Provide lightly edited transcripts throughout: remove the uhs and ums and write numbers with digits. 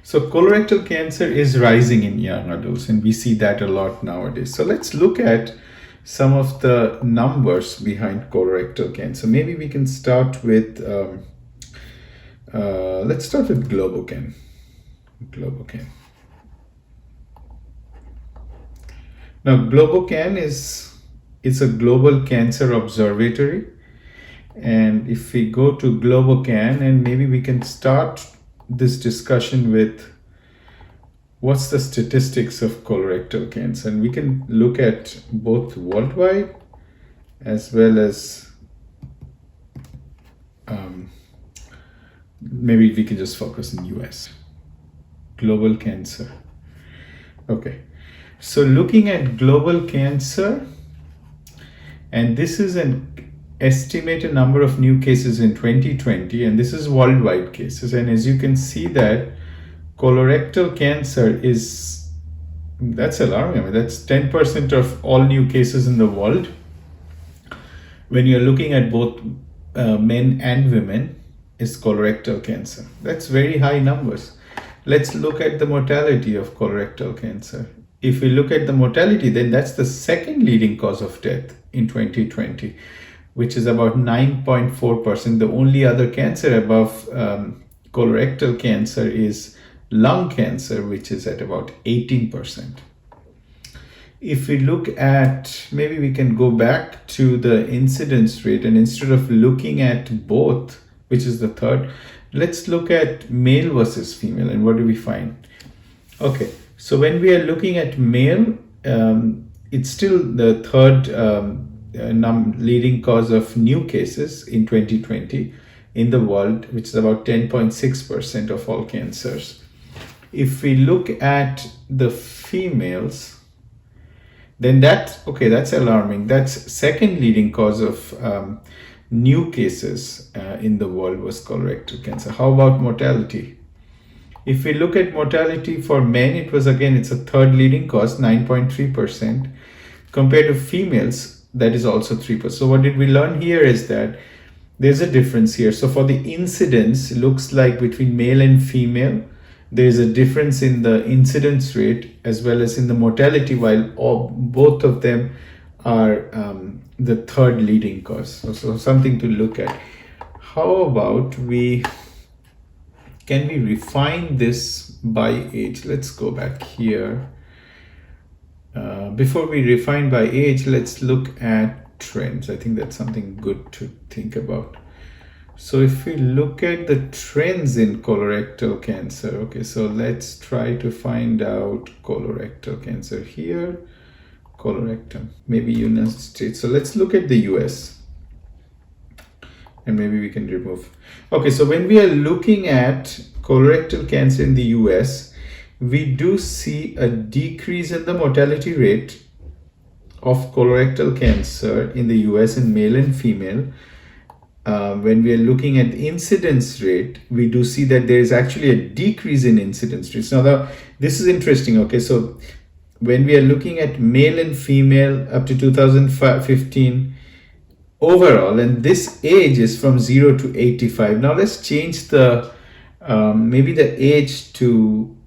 So colorectal cancer is rising in young adults, and we see that a lot nowadays. So let's look at some of the numbers behind colorectal cancer. Maybe we can start with, let's start with Globocan. Globocan. Now, Globocan is a global cancer observatory. And if we go to Globocan, and maybe we can start this discussion with what's the statistics of colorectal cancer. And we can look at both worldwide as well as maybe we can just focus in US. Global cancer. Okay. So looking at global cancer, and this is an estimated number of new cases in 2020, and this is worldwide cases. And as you can see that colorectal cancer that's alarming. I mean, that's 10% of all new cases in the world. When you're looking at both men and women, is colorectal cancer. That's very high numbers. Let's look at the mortality of colorectal cancer. If we look at the mortality, then that's the second leading cause of death in 2020, which is about 9.4%. The only other cancer above colorectal cancer is lung cancer, which is at about 18%. If we look at, maybe we can go back to the incidence rate, and instead of looking at both, which is the third, let's look at male versus female. And what do we find? Okay, so when we are looking at male, it's still the third leading cause of new cases in 2020 in the world, which is about 10.6% of all cancers. If we look at the females, then that's alarming. That's second leading cause of new cases in the world was colorectal cancer. How about mortality? If we look at mortality for men, it's a third leading cause, 9.3%. Compared to females, that is also 3%. So what did we learn here is that there's a difference here. So for the incidence, it looks like between male and female, there is a difference in the incidence rate as well as in the mortality, while both of them are the third leading cause. So something to look at. How about can we refine this by age? Let's go back here. Before we refine by age, let's look at trends. I think that's something good to think about. So if we look at the trends in colorectal cancer, okay, so let's try to find out colorectal cancer here, colorectum, maybe United States. So let's look at the US, and maybe we can remove. Okay, so when we are looking at colorectal cancer in the US, we do see a decrease in the mortality rate of colorectal cancer in the US in male and female. When we are looking at the incidence rate, we do see that there is actually a decrease in incidence rates. Now, this is interesting. Okay, so when we are looking at male and female up to 2015 overall, and this age is from 0 to 85. Now let's change the maybe the age to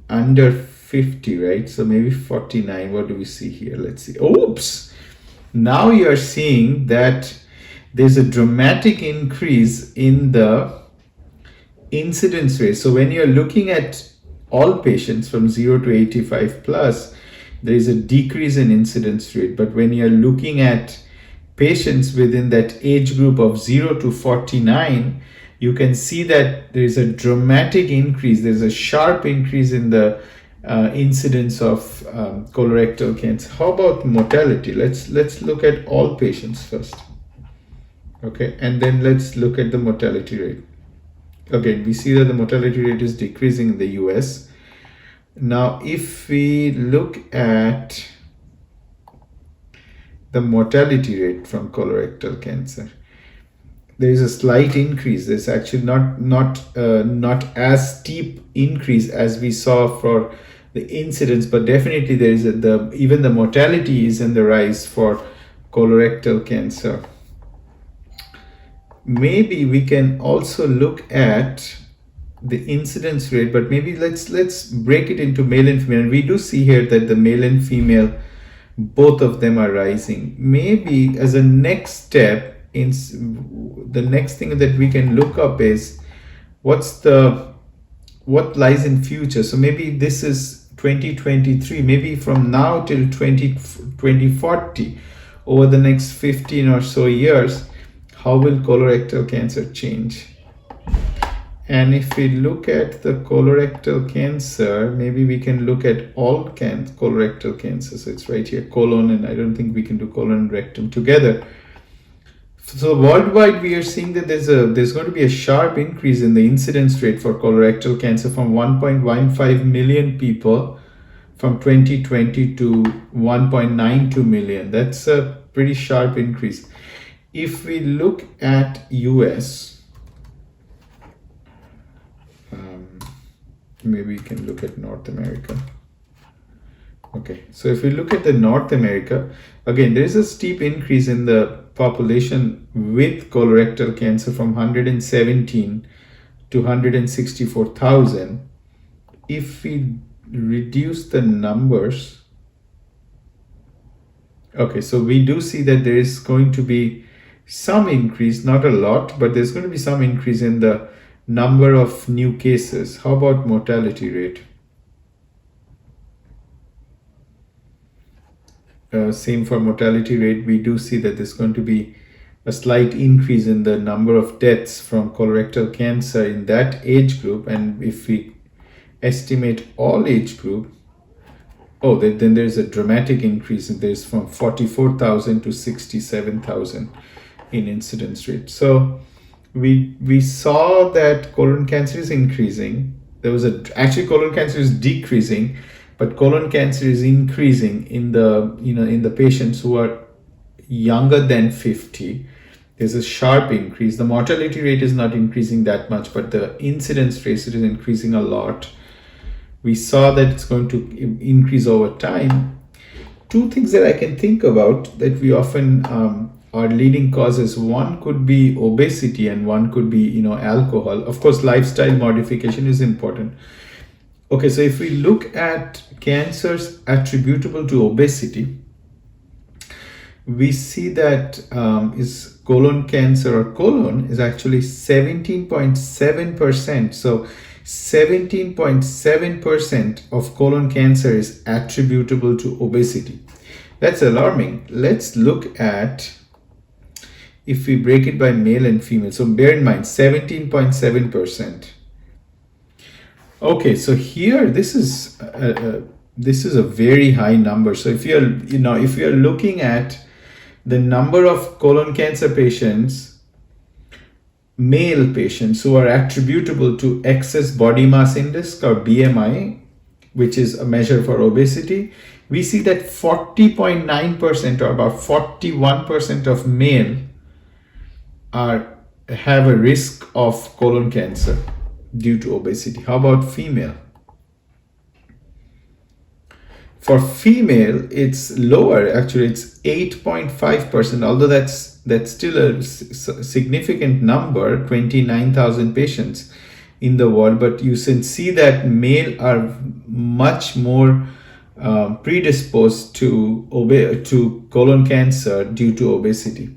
under 50, right? So maybe 49. What do we see here? Let's see. Oops! Now you're seeing that there's a dramatic increase in the incidence rate. So when you're looking at all patients from 0 to 85 plus, there is a decrease in incidence rate. But when you're looking at patients within that age group of 0 to 49, you can see that there is a dramatic increase. There's a sharp increase in the incidence of colorectal cancer. How about mortality? Let's look at all patients first. Okay, and then let's look at the mortality rate. Okay, we see that the mortality rate is decreasing in the US. Now, if we look at the mortality rate from colorectal cancer, there is a slight increase. There's actually not as steep increase as we saw for the incidence, but definitely there is even the mortality is in the rise for colorectal cancer. Maybe we can also look at the incidence rate, but maybe let's break it into male and female. And we do see here that the male and female, both of them are rising. Maybe as a next step, the next thing that we can look up is what lies in future. So maybe this is 2023, maybe from now till 2040, over the next 15 or so years, how will colorectal cancer change? And if we look at the colorectal cancer, maybe we can look at all colorectal cancer. So it's right here, colon, and I don't think we can do colon and rectum together. So worldwide, we are seeing that there's going to be a sharp increase in the incidence rate for colorectal cancer from 1.15 million people from 2020 to 1.92 million. That's a pretty sharp increase. If we look at US, maybe we can look at North America. Okay, so if we look at the North America, again, there is a steep increase in the population with colorectal cancer from 117 to 164,000. If we reduce the numbers, okay, so we do see that there is going to be some increase, not a lot, but there's going to be some increase in the number of new cases. How about mortality rate? Same for mortality rate. We do see that there's going to be a slight increase in the number of deaths from colorectal cancer in that age group. And if we estimate all age group, then there's a dramatic increase. There's from 44,000 to 67,000 in incidence rate. So we saw that colon cancer is increasing. Actually colon cancer is decreasing, but colon cancer is increasing in the patients who are younger than 50. There's a sharp increase. The mortality rate is not increasing that much, but the incidence rate is increasing a lot. We saw that it's going to increase over time. Two things that I can think about that we often are leading causes. One could be obesity and one could be alcohol. Of course, lifestyle modification is important. Okay, so if we look at cancers attributable to obesity, we see that is colon cancer or colon is actually 17.7%. So 17.7% of colon cancer is attributable to obesity. That's alarming. Let's look at if we break it by male and female. So bear in mind 17.7%. Okay, so here this is a very high number. So if you're looking at the number of colon cancer patients, male patients who are attributable to excess body mass index or BMI, which is a measure for obesity, we see that 40.9% or about 41% of male have a risk of colon cancer due to obesity. How about female? For female, it's lower. Actually, it's 8.5%, although that's still a significant number, 29,000 patients in the world. But you can see that male are much more predisposed to colon cancer due to obesity.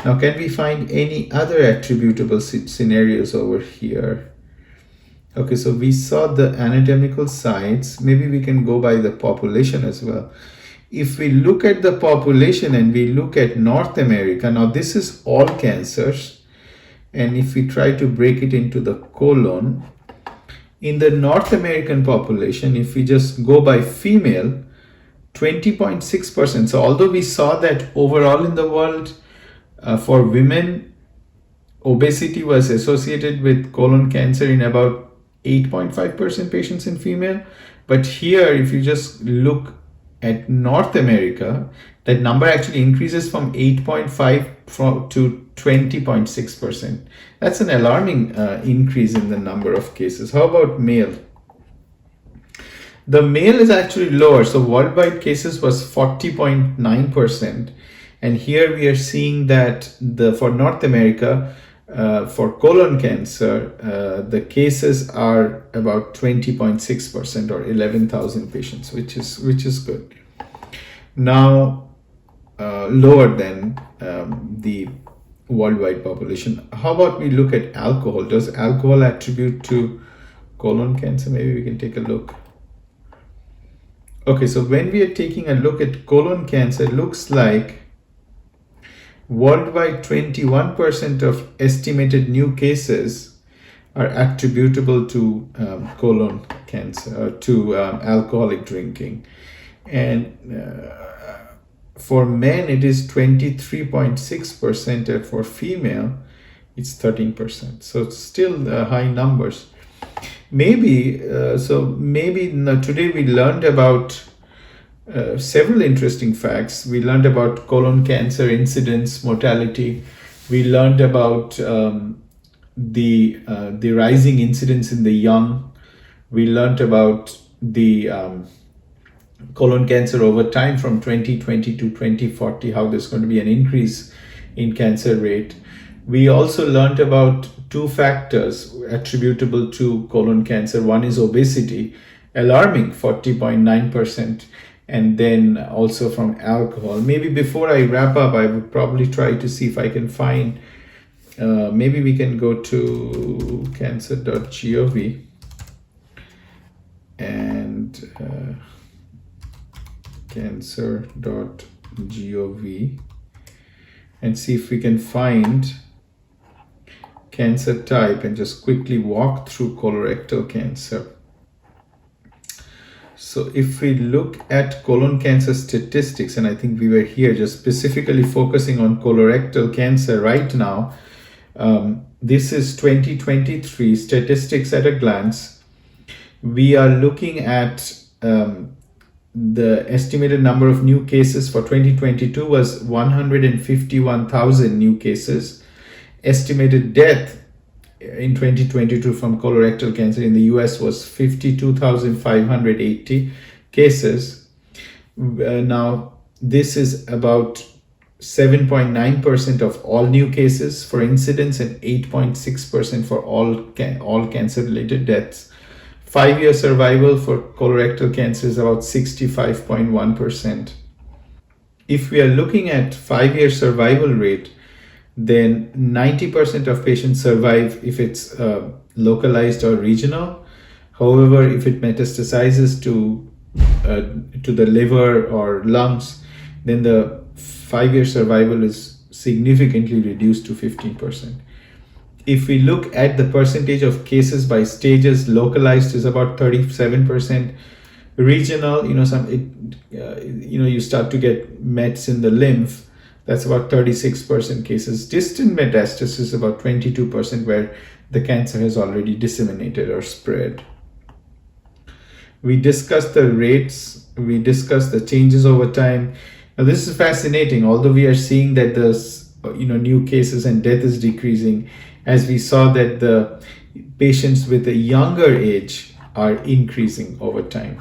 Now, can we find any other attributable scenarios over here? Okay, so we saw the anatomical sites. Maybe we can go by the population as well. If we look at the population and we look at North America, now this is all cancers. And if we try to break it into the colon, in the North American population, if we just go by female, 20.6%. So although we saw that overall in the world, for women, obesity was associated with colon cancer in about 8.5% patients in female. But here, if you just look at North America, that number actually increases from 8.5 to 20.6%. That's an alarming increase in the number of cases. How about male? The male is actually lower. So worldwide cases was 40.9%. And here we are seeing that for North America, For colon cancer, the cases are about 20.6% or 11,000 patients, which is good. Now, lower than the worldwide population. How about we look at alcohol? Does alcohol attribute to colon cancer? Maybe we can take a look. Okay, so when we are taking a look at colon cancer, it looks like worldwide 21% of estimated new cases are attributable to colon cancer, to alcoholic drinking. And for men, it is 23.6%, and for female, it's 13%. So it's still high numbers. Maybe, today we learned about several interesting facts. We learned about colon cancer incidence, mortality. We learned about the rising incidence in the young. We learned about the colon cancer over time from 2020 to 2040, how there's going to be an increase in cancer rate. We also learned about two factors attributable to colon cancer. One is obesity, alarming 40.9%, and then also from alcohol. Maybe before I wrap up, I would probably try to see if I can find, maybe we can go to cancer.gov and cancer.gov and see if we can find cancer type and just quickly walk through colorectal cancer. So if we look at colon cancer statistics, and I think we were here just specifically focusing on colorectal cancer right now, this is 2023 statistics at a glance. We are looking at the estimated number of new cases for 2022 was 151,000 new cases. Estimated death in 2022 from colorectal cancer in the US was 52,580 cases. Now, this is about 7.9% of all new cases for incidence and 8.6% for all cancer-related deaths. 5-year survival for colorectal cancer is about 65.1%. If we are looking at 5-year survival rate, then 90% of patients survive if it's localized or regional. However, if it metastasizes to the liver or lungs, then the 5-year survival is significantly reduced to 15%. If we look at the percentage of cases by stages, localized is about 37%. Regional, you start to get mets in the lymph. That's about 36% cases. Distant metastasis is about 22%, where the cancer has already disseminated or spread. We discussed the rates. We discussed the changes over time. Now, this is fascinating. Although we are seeing that the new cases and death is decreasing, as we saw that the patients with a younger age are increasing over time.